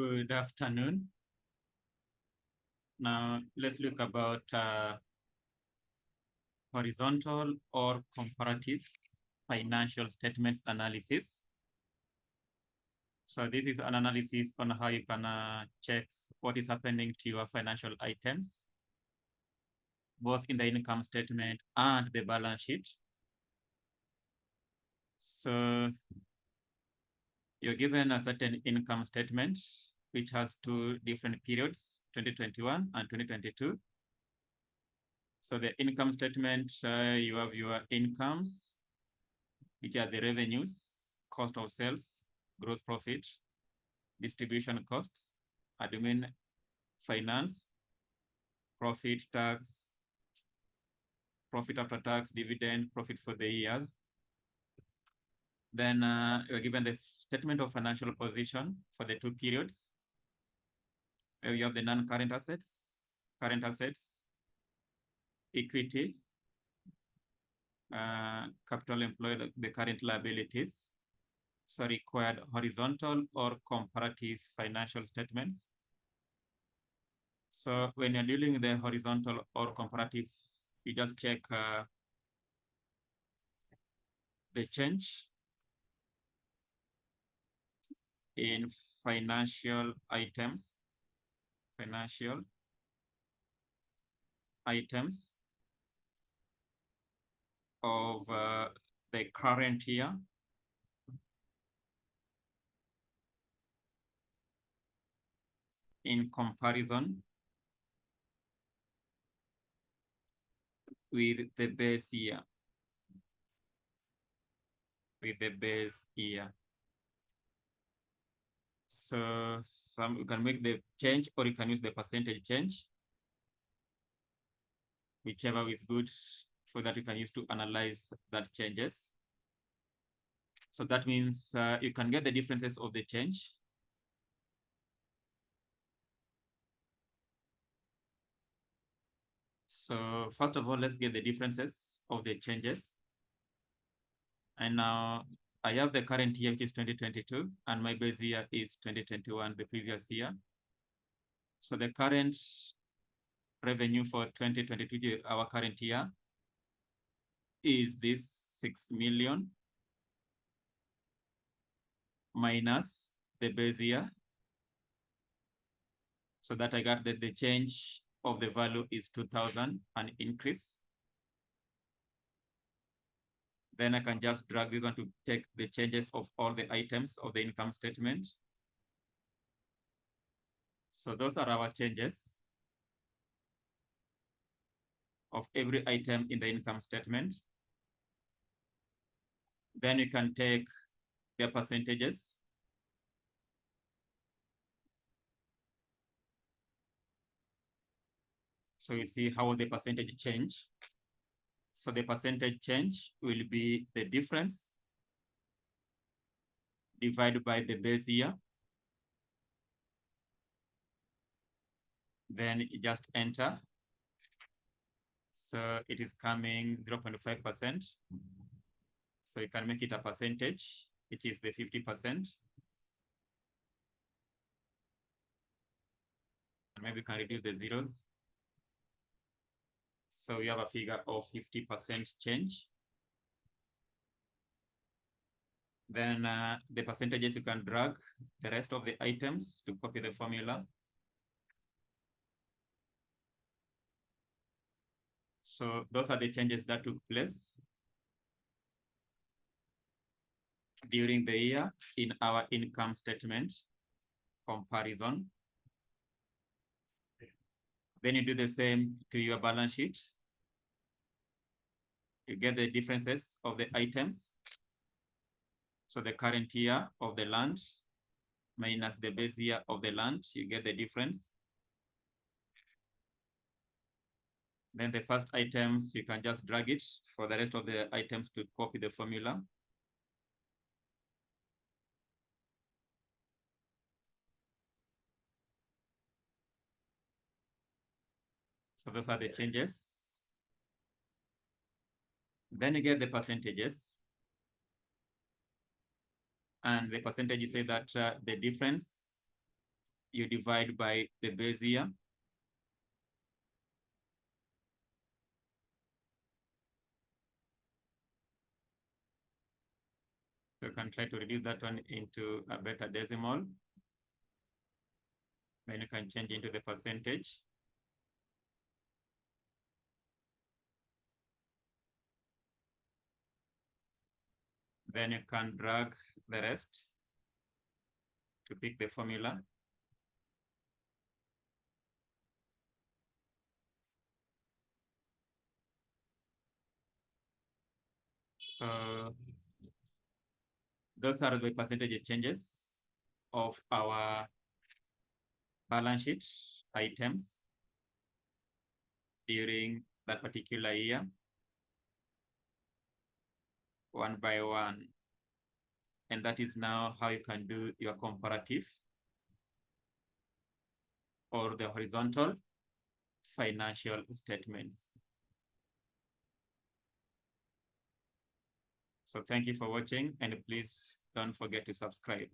Good afternoon. Now let's look about horizontal or comparative financial statements analysis. So this is an analysis on how you can check what is happening to your financial items, both in the income statement and the balance sheet. So you're given a certain income statement, which has two different periods, 2021 and 2022. So the income statement, you have your incomes, which are the revenues, cost of sales, gross profit, distribution costs, admin, finance, profit, tax, profit after tax, dividend, profit for the years. Then you're given the statement of financial position for the two periods. You have the non-current assets, current assets, equity, capital employed, the current liabilities. So required horizontal or comparative financial statements. So when you're dealing with the horizontal or comparative, you just check the change in financial items of the current year in comparison with the base year. So you can make the change, or you can use the percentage change, whichever is good, so that you can use to analyze that changes. So that means you can get the differences of the change. So first of all, let's get the differences of the changes. And now I have the current year, which is 2022, and my base year is 2021, the previous year. So the current revenue for 2022, our current year, is this 6 million minus the base year. So that I got that the change of the value is 2,000, an increase. Then I can just drag this one to take the changes of all the items of the income statement. So those are our changes of every item in the income statement. Then you can take their percentages. So you see how the percentage change. So the percentage change will be the difference divided by the base year. Then you just enter. So it is coming 0.5%. So you can make it a percentage, which is the 50%. And maybe you can reduce the zeros. So we have a figure of 50% change. Then the percentages, you can drag the rest of the items to copy the formula. So those are the changes that took place during the year in our income statement comparison. Then you do the same to your balance sheet. You get the differences of the items. So the current year of the land minus the base year of the land, you get the difference. Then the first items, you can just drag it for the rest of the items to copy the formula. So those are the changes. Then you get the percentages. And the percentage, you say that the difference you divide by the base year. You can try to reduce that one into a better decimal. Then you can change into the percentage. Then you can drag the rest to pick the formula. So those are the percentage changes of our balance sheet items during that particular year, one by one. And that is now how you can do your comparative or the horizontal financial statements. So thank you for watching, and please don't forget to subscribe.